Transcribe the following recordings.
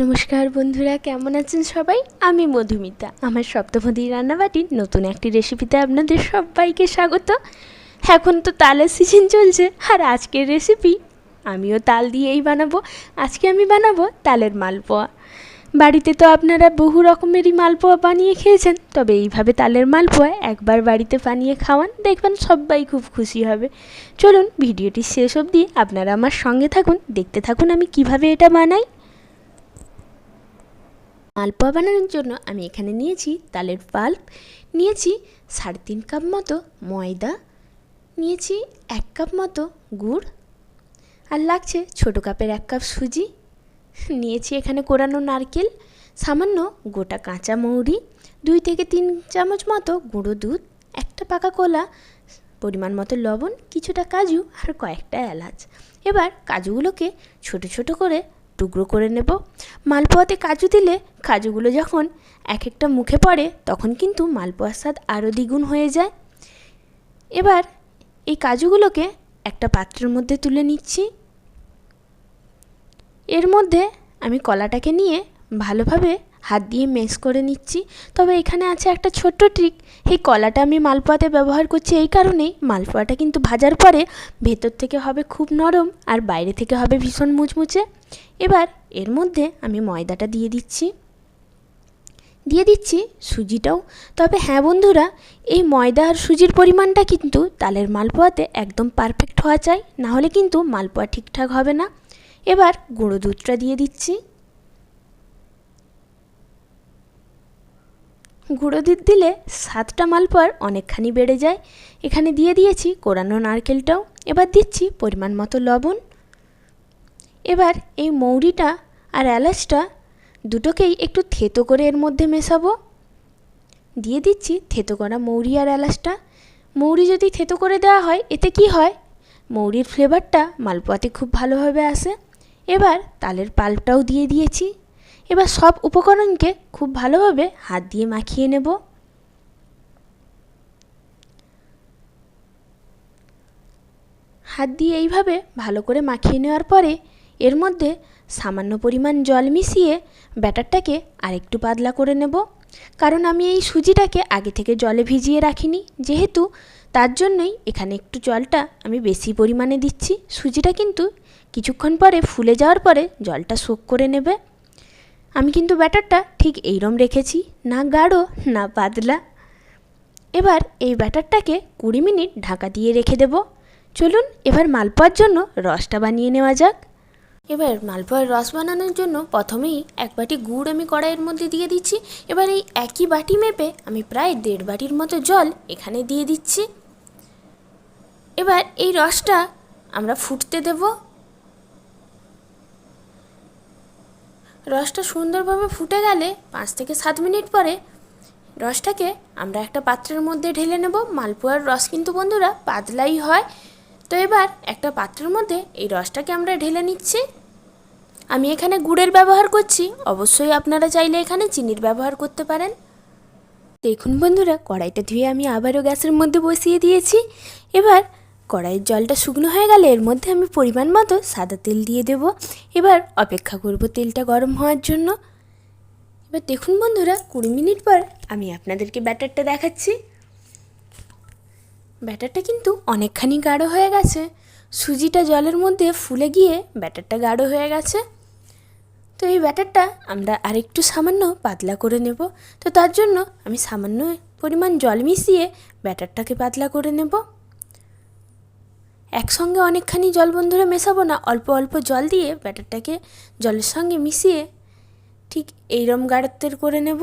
নমস্কার বন্ধুরা, কেমন আছেন সবাই? আমি মধুমিতা। আমার সপ্তপদী রান্নাবাটির নতুন একটি রেসিপিতে আপনাদের সবাইকে স্বাগত। এখন তো তালের সিজন চলছে, আর আজকের রেসিপি আমিও তাল দিয়েই বানাবো। আজকে আমি বানাবো তালের মালপোয়া। বাড়িতে তো আপনারা বহু রকমেরই মালপোয়া বানিয়ে খেয়েছেন, তবে এইভাবে তালের মালপোয়া একবার বাড়িতে বানিয়ে খাওয়ান, দেখবেন সবাই খুব খুশি হবে। চলুন ভিডিওটি শেষ অবধি আপনারা আমার সঙ্গে থাকুন, দেখতে থাকুন আমি কিভাবে এটা বানাই। মালপোয়া বানানোর জন্য আমি এখানে নিয়েছি তালের পাল্প, নিয়েছি 3.5 কাপ মতো ময়দা, নিয়েছি 1 কাপ মতো গুড়, আর লাগছে ছোটো কাপের 1 কাপ সুজি, নিয়েছি এখানে কোরানো নারকেল, সামান্য গোটা কাঁচা মৌরি, 2 থেকে 3 চামচ মতো গুঁড়ো দুধ, একটা পাকা কলা, পরিমাণ মতো লবণ, কিছুটা কাজু আর কয়েকটা এলাচ। এবার কাজুগুলোকে ছোট ছোট করে টুকরো করে নেব। মালপোয়াতে কাজু দিলে কাজুগুলো যখন এক একটা মুখে পড়ে তখন কিন্তু মালপোয়ার স্বাদ আরও দ্বিগুণ হয়ে যায়। এবার এই কাজুগুলোকে একটা পাত্রের মধ্যে তুলে নিচ্ছি। এর মধ্যে আমি কলাটাকে নিয়ে ভালোভাবে হাত দিয়ে মেশ করে নিচ্ছি। তবে এখানে আছে একটা ছোট্ট ট্রিক। এই কলাটা আমি মালপোয়াতে ব্যবহার করছি এই কারণেই, মালপোয়াটা কিন্তু ভাজার পরে ভেতর থেকে হবে খুব নরম আর বাইরে থেকে হবে ভীষণ মুচমুচে। এবার এর মধ্যে আমি ময়দাটা দিয়ে দিচ্ছি সুজিটাও। তবে হ্যাঁ বন্ধুরা, এই ময়দা আর সুজির পরিমাণটা কিন্তু তালের মালপোয়াতে একদম পারফেক্ট হওয়া চাই, নাহলে কিন্তু মালপোয়া ঠিকঠাক হবে না। এবার গুঁড়ো দুধটা দিয়ে দিচ্ছি। গুঁড়ো দুধ দিলে স্বাদটা মালপোয়ার অনেকখানি বেড়ে যায়। এখানে দিয়ে দিয়েছি কোরানো নারকেলটাও। এবার দিচ্ছি পরিমাণ মতো লবণ। এবার এই মৌরিটা আর এলাচটা দুটোকেই একটু থেতো করে এর মধ্যে মেশাবো। দিয়ে দিচ্ছি থেতো করা মৌরি আর এলাচটা। মৌরি যদি থেতো করে দেওয়া হয় এতে কি হয়, মৌরির ফ্লেভারটা মালপোয়াতে খুব ভালোভাবে আসে। এবার তালের পাল্পটাও দিয়ে দিয়েছি। এবার সব উপকরণকে খুব ভালোভাবে হাত দিয়ে মাখিয়ে নেব। হাত দিয়ে এইভাবে ভালো করে মাখিয়ে নেওয়ার পরে এর মধ্যে সামান্য পরিমাণ জল মিশিয়ে ব্যাটারটাকে আরেকটু পাতলা করে নেব। কারণ আমি এই সুজিটাকে আগে থেকে জলে ভিজিয়ে রাখিনি, যেহেতু তার জন্যই এখানে একটু জলটা আমি বেশি পরিমাণে দিচ্ছি। সুজিটা কিন্তু কিছুক্ষণ পরে ফুলে যাওয়ার পরে জলটা শোক করে নেবে। আমি কিন্তু ব্যাটারটা ঠিক এইরকম রেখেছি, না গাঢ় না পাতলা। এবার এই ব্যাটারটাকে 20 মিনিট ঢাকা দিয়ে রেখে দেব। চলুন এবার মালপোয়ার জন্য রসটা বানিয়ে নেওয়া যাক। এবার মালপোয়ার রস বানানোর জন্য প্রথমেই 1 বাটি গুড় আমি কড়াইয়ের মধ্যে দিয়ে দিচ্ছি। এবার এই একই বাটি মেপে আমি প্রায় 1.5 বাটির মতো জল এখানে দিয়ে দিচ্ছি। এবার এই রসটা আমরা ফুটতে দেব। রসটা সুন্দরভাবে ফুটে গেলে 5 থেকে 7 মিনিট পরে রসটাকে আমরা একটা পাত্রের মধ্যে ঢেলে নেব। মালপোয়ার রস কিন্তু বন্ধুরা পাতলাই হয়। তো এবার একটা পাত্রের মধ্যে এই রসটাকে আমরা ঢেলে নিচ্ছি। আমি এখানে গুড়ের ব্যবহার করছি, অবশ্যই আপনারা চাইলে এখানে চিনির ব্যবহার করতে পারেন। দেখুন বন্ধুরা, কড়াইটা ধুয়ে আমি আবারও গ্যাসের মধ্যে বসিয়ে দিয়েছি। এবার কড়াইয়ের জলটা শুকনো হয়ে গেলে এর মধ্যে আমি পরিমাণ মতো সাদা তেল দিয়ে দেব। এবার অপেক্ষা করব তেলটা গরম হওয়ার জন্য। এবার দেখুন বন্ধুরা, 20 মিনিট পর আমি আপনাদেরকে ব্যাটারটা দেখাচ্ছি। ব্যাটারটা কিন্তু অনেকখানি গাঢ় হয়ে গেছে। সুজিটা জলের মধ্যে ফুলে গিয়ে ব্যাটারটা গাঢ় হয়ে গেছে। তো এই ব্যাটারটা আমরা আরেকটু সামান্য পাতলা করে নেব। তো তার জন্য আমি সামান্য পরিমাণ জল মিশিয়ে ব্যাটারটাকে পাতলা করে নেব। একসঙ্গে অনেকখানি জল বন্ধুরা মেশাবো না, অল্প অল্প জল দিয়ে ব্যাটারটাকে জলের সঙ্গে মিশিয়ে ঠিক এইরকম গাঢ়ত্বের করে নেব।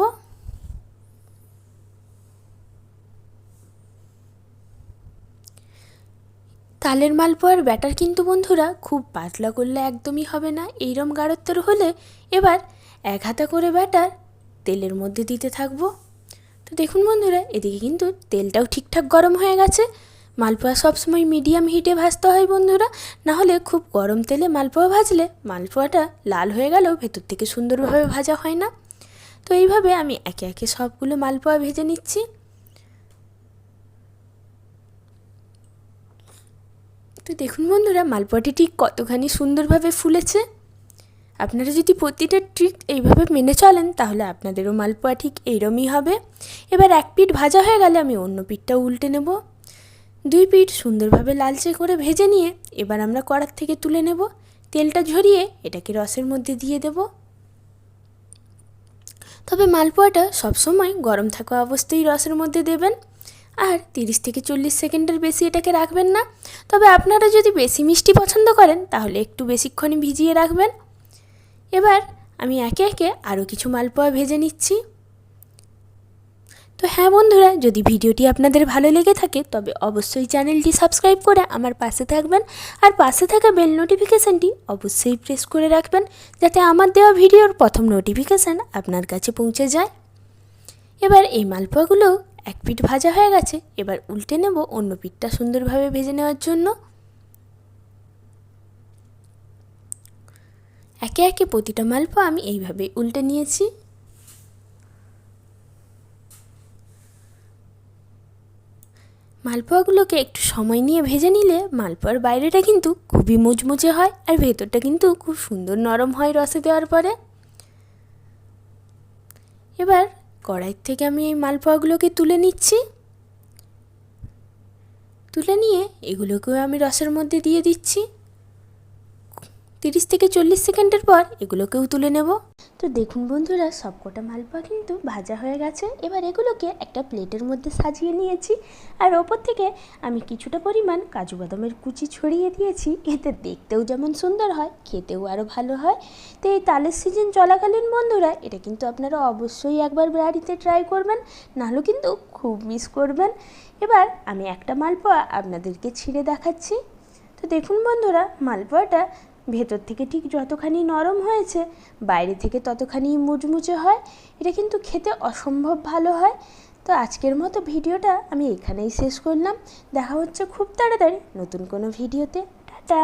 তালের মালপোয়ার ব্যাটার কিন্তু বন্ধুরা খুব পাতলা করলে একদমই হবে না, এইরকম গাঢ়ত্বের হলে এবার 1 হাতা করে ব্যাটার তেলের মধ্যে দিতে থাকবো। তো দেখুন বন্ধুরা, এদিকে কিন্তু তেলটাও ঠিকঠাক গরম হয়ে গেছে। মালপোয়া সবসময় মিডিয়াম হিটে ভাজতে হয় বন্ধুরা, নাহলে খুব গরম তেলে মালপোয়া ভাজলে মালপোয়াটা লাল হয়ে গেলেও ভেতর থেকে সুন্দরভাবে ভাজা হয় না। তো এইভাবে আমি একে একে সবগুলো মালপোয়া ভেজে নিচ্ছি। তো দেখুন বন্ধুরা, মালপোয়াটি ঠিক কতখানি সুন্দরভাবে ফুলেছে। আপনারা যদি প্রতিটা ট্রিক এইভাবে মেনে চলেন তাহলে আপনাদেরও মালপোয়া ঠিক এইরমই হবে। এবার এক পিঠ ভাজা হয়ে গেলে আমি অন্য পিঠটাও উল্টে নেব। দুই পিঠ সুন্দরভাবে লালচে করে ভেজে নিয়ে এবার আমরা কড়ার থেকে তুলে নেব। তেলটা ঝরিয়ে এটাকে রসের মধ্যে দিয়ে দেব। তবে মালপোয়াটা সবসময় গরম থাকা অবস্থায় রসের মধ্যে দেবেন, আর 30 থেকে 40 সেকেন্ডের বেশি এটাকে রাখবেন না। তবে আপনারা যদি বেশি মিষ্টি পছন্দ করেন তাহলে একটু বেশিক্ষণই ভিজিয়ে রাখবেন। এবার আমি একে একে আরও কিছু মালপোয়া ভেজে নিচ্ছি। তো হ্যাঁ বন্ধুরা, যদি ভিডিওটি আপনাদের ভালো লেগে থাকে তবে অবশ্যই চ্যানেলটি সাবস্ক্রাইব করে আমার পাশে থাকবেন, আর পাশে থাকা বেল নোটিফিকেশানটি অবশ্যই প্রেস করে রাখবেন যাতে আমার দেওয়া ভিডিওর প্রথম নোটিফিকেশান আপনার কাছে পৌঁছে যায়। এবার এই মালপোয়াগুলো এক পিঠ ভাজা হয়ে গেছে, এবার উল্টে নেব অন্য পিঠটা সুন্দরভাবে ভেজে নেওয়ার জন্য। একে একে প্রতিটা মালপোয়া আমি এইভাবে উল্টে নিয়েছি। মালপোয়াগুলোকে একটু সময় নিয়ে ভেজে নিলে মালপোয়ার বাইরেটা কিন্তু খুবই মুচমুচে হয়, আর ভেতরটা কিন্তু খুব সুন্দর নরম হয় রসে দেওয়ার পরে। এবার কড়াই থেকে আমি এই মালপোয়াগুলোকে তুলে নিচ্ছি। তুলে নিয়ে এগুলোকেও আমি রসের মধ্যে দিয়ে দিচ্ছি। 30 থেকে 40 সেকেন্ডের পর এগুলোকেও তুলে নেব। তো দেখুন বন্ধুরা, সবকটা মালপোয়া কিন্তু ভাজা হয়ে গেছে। এবার এগুলোকে একটা প্লেটের মধ্যে সাজিয়ে নিয়েছি, আর ওপর থেকে আমি কিছুটা পরিমাণ কাজু বাদামের কুচি ছড়িয়ে দিয়েছি। এতে দেখতেও যেমন সুন্দর হয়, খেতেও আরও ভালো হয়। তো এই তালের সিজন চলাকালীন বন্ধুরা এটা কিন্তু আপনারা অবশ্যই একবার বাড়িতে ট্রাই করবেন, নাহলে কিন্তু খুব মিস করবেন। এবার আমি একটা মালপোয়া আপনাদেরকে ছিঁড়ে দেখাচ্ছি। তো দেখুন বন্ধুরা, মালপোয়াটা ভেতর থেকে ঠিক যতখানি নরম হয়েছে বাইরে থেকে ততখানি মুচমুচে হয়। এটা কিন্তু খেতে অসম্ভব ভালো হয়। তো আজকের মতো ভিডিওটা আমি এখানেই শেষ করলাম। দেখা হচ্ছে খুব তাড়াতাড়ি নতুন কোনো ভিডিওতে। টাটা।